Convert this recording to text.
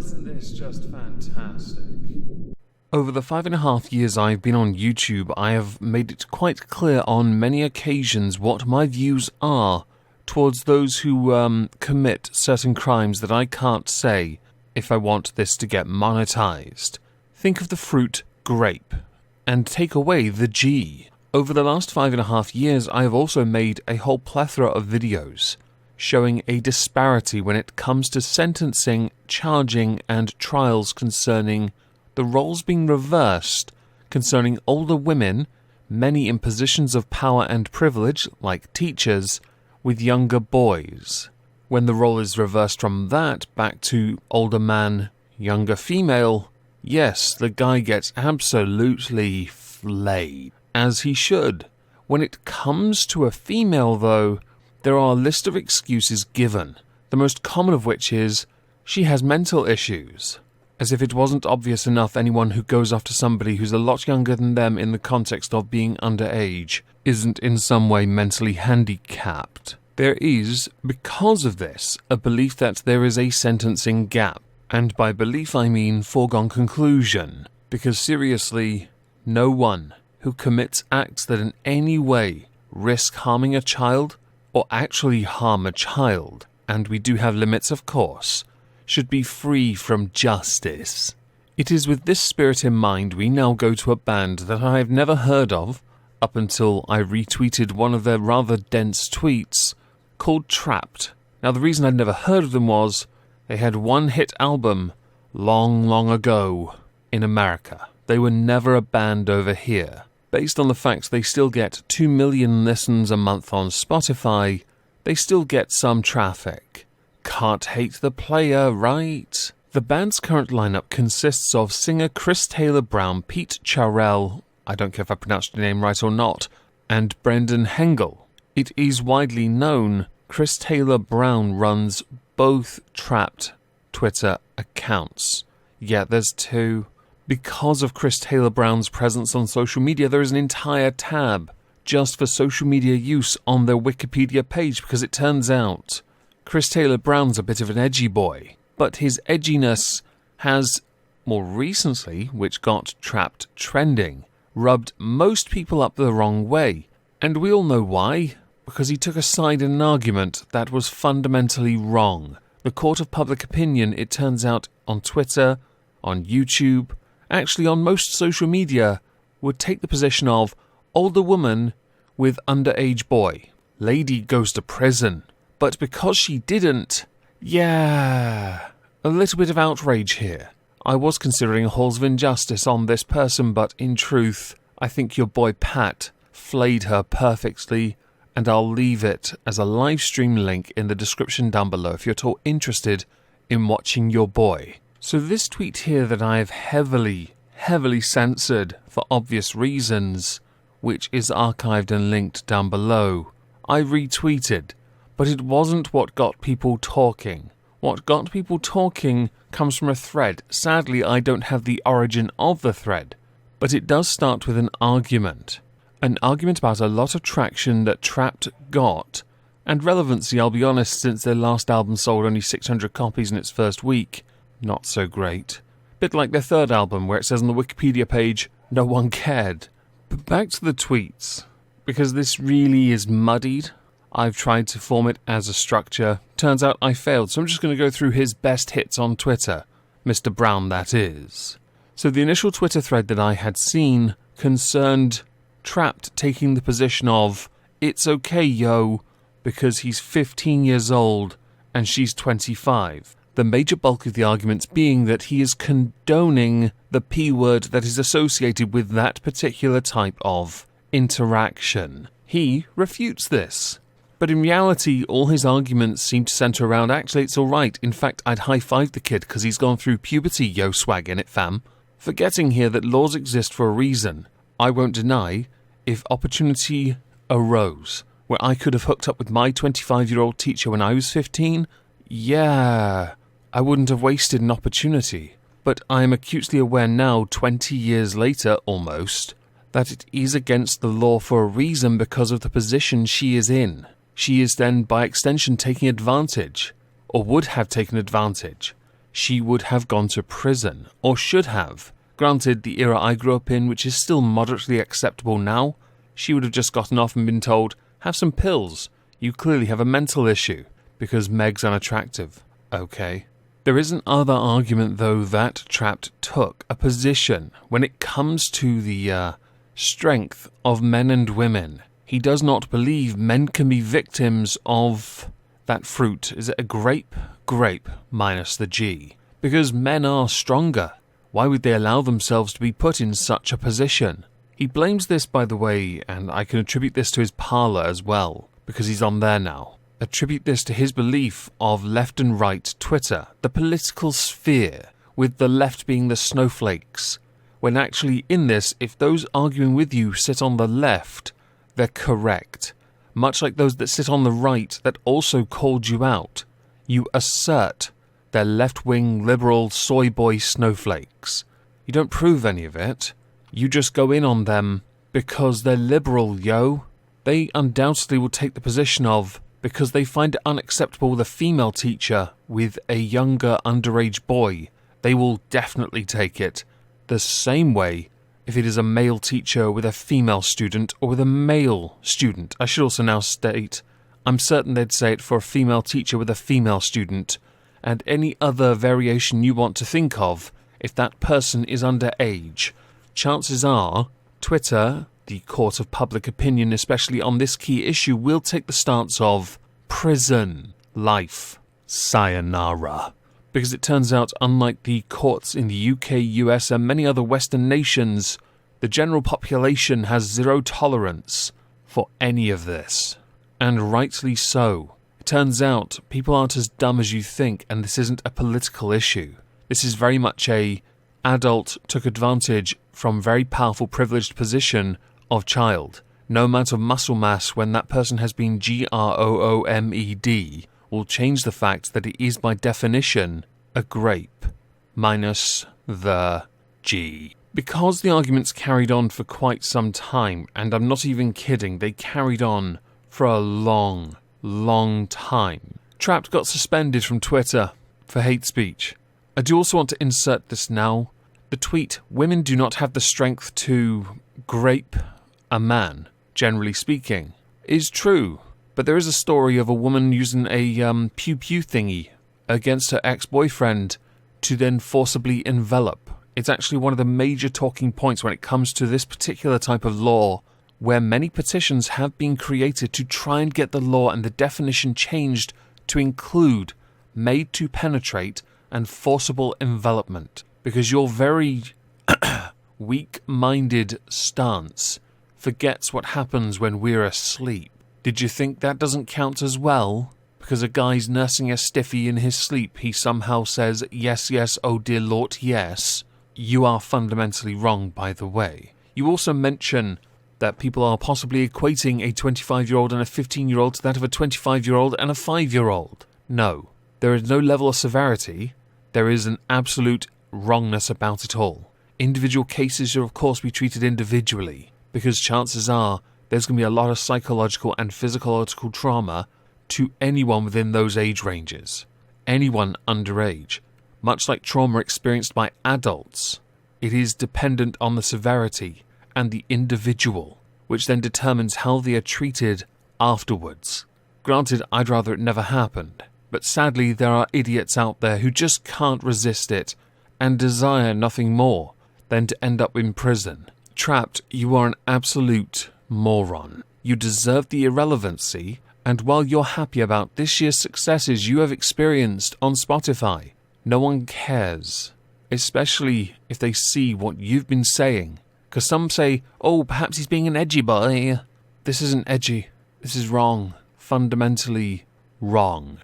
isn't this just fantastic? Over the 5.5 years I've been on YouTube, I have made it quite clear on many occasions what my views are towards those who commit certain crimes that I can't say if I want this to get monetized. Think of the fruit grape, and take away the G. Over the last 5.5 years, I have also made a whole plethora of videos showing a disparity when it comes to sentencing, charging, and trials concerning the roles being reversed concerning older women, many in positions of power and privilege, like teachers, with younger boys. When the role is reversed from that back to older man, younger female, yes, the guy gets absolutely flayed, as he should. When it comes to a female, though, there are a list of excuses given, the most common of which is, she has mental issues. As if it wasn't obvious enough, anyone who goes after somebody who's a lot younger than them in the context of being underage isn't in some way mentally handicapped. There is, because of this, a belief that there is a sentencing gap. And by belief I mean foregone conclusion. Because seriously, no one who commits acts that in any way risk harming a child, or actually harm a child, and we do have limits of course, should be free from justice. It is with this spirit in mind we now go to a band that I have never heard of, up until I retweeted one of their rather dense tweets, called TRAPT. Now the reason I'd never heard of them was, they had one hit album long, long ago in America. They were never a band over here. Based on the fact they still get 2 million listens a month on Spotify, they still get some traffic. Can't hate the player, right? The band's current lineup consists of singer Chris Taylor Brown, Pete Charell, I don't care if I pronounced your name right or not, and Brendan Hengel. It is widely known Chris Taylor Brown runs both TRAPT Twitter accounts. Yeah, there's two. Because of Chris Taylor Brown's presence on social media, there is an entire tab just for social media use on their Wikipedia page, because it turns out Chris Taylor Brown's a bit of an edgy boy, but his edginess has, more recently, which got TRAPT trending, rubbed most people up the wrong way. And we all know why. Because he took a side in an argument that was fundamentally wrong. The court of public opinion, it turns out, on Twitter, on YouTube, actually on most social media, would take the position of older woman with underage boy. Lady goes to prison. But because she didn't, yeah, a little bit of outrage here. I was considering halls of injustice on this person, but in truth, I think your boy Pat flayed her perfectly, and I'll leave it as a live stream link in the description down below if you're at all interested in watching your boy. So this tweet here that I have heavily censored for obvious reasons, which is archived and linked down below, I retweeted. But it wasn't what got people talking. What got people talking comes from a thread. Sadly, I don't have the origin of the thread, but it does start with an argument. An argument about a lot of traction that TRAPT got, and relevancy, I'll be honest, since their last album sold only 600 copies in its first week. Not so great. Bit like their third album, where it says on the Wikipedia page, no one cared. But back to the tweets, because this really is muddied. I've tried to form it as a structure. Turns out I failed, so I'm just going to go through his best hits on Twitter. Mr. Brown, that is. So the initial Twitter thread that I had seen concerned TRAPT taking the position of, it's okay, yo, because he's 15 years old and she's 25. The major bulk of the arguments being that he is condoning the P word that is associated with that particular type of interaction. He refutes this. But in reality, all his arguments seem to centre around, actually, it's alright. In fact, I'd high-five the kid because he's gone through puberty, yo swag in it, fam. Forgetting here that laws exist for a reason. I won't deny, if opportunity arose, where I could have hooked up with my 25-year-old teacher when I was 15, yeah, I wouldn't have wasted an opportunity. But I am acutely aware now, 20 years later almost, that it is against the law for a reason because of the position she is in. She is then, by extension, taking advantage, or would have taken advantage. she would have gone to prison, or should have. Granted, the era I grew up in, which is still moderately acceptable now, she would have just gotten off and been told, have some pills. You clearly have a mental issue, because Meg's unattractive. Okay. There is an other argument, though, that TRAPT took a position when it comes to the strength of men and women. He does not believe men can be victims of that fruit. Is it a grape? Grape minus the G. Because men are stronger. Why would they allow themselves to be put in such a position? He blames this, by the way, and I can attribute this to his parlour as well, because he's on there now. Attribute this to his belief of left and right Twitter, the political sphere, with the left being the snowflakes. When actually in this, if those arguing with you sit on the left, they're correct. Much like those that sit on the right that also called you out. You assert they're left-wing liberal soy boy snowflakes. You don't prove any of it. You just go in on them because they're liberal, yo. They undoubtedly will take the position of, because they find it unacceptable with a female teacher with a younger underage boy, they will definitely take it the same way if it is a male teacher with a female student or with a male student. I should also now state, I'm certain they'd say it for a female teacher with a female student, and any other variation you want to think of if that person is underage. Chances are, Twitter, the court of public opinion, especially on this key issue, will take the stance of prison, life, sayonara. Because it turns out, unlike the courts in the UK, US, and many other Western nations, the general population has zero tolerance for any of this. And rightly so. It turns out, people aren't as dumb as you think, and this isn't a political issue. This is very much a adult took advantage from very powerful privileged position of child. No amount of muscle mass when that person has been groomed will change the fact that it is by definition a grape minus the G. Because the arguments carried on for quite some time, and I'm not even kidding, they carried on for a long time. TRAPT got suspended from Twitter for hate speech. I do also want to insert this now. The tweet, women do not have the strength to grape a man, generally speaking, is true. But there is a story of a woman using a pew-pew thingy against her ex-boyfriend to then forcibly envelop. It's actually one of the major talking points when it comes to this particular type of law, where many petitions have been created to try and get the law and the definition changed to include made to penetrate and forcible envelopment. Because your very weak-minded stance forgets what happens when we're asleep. Did you think that doesn't count as well? Because a guy's nursing a stiffy in his sleep, he somehow says, yes, yes, oh dear Lord, yes. You are fundamentally wrong, by the way. You also mention that people are possibly equating a 25-year-old and a 15-year-old to that of a 25-year-old and a 5-year-old. No, there is no level of severity. There is an absolute wrongness about it all. Individual cases should of course be treated individually, because chances are there's going to be a lot of psychological and physiological trauma to anyone within those age ranges. Anyone underage. Much like trauma experienced by adults, it is dependent on the severity and the individual, which then determines how they are treated afterwards. Granted, I'd rather it never happened, but sadly there are idiots out there who just can't resist it and desire nothing more than to end up in prison. TRAPT, you are an absolute moron. You deserve the irrelevancy, and while you're happy about this year's successes you have experienced on Spotify, no one cares. Especially if they see what you've been saying. Because some say, oh, perhaps he's being an edgy boy. This isn't edgy. This is wrong. Fundamentally wrong.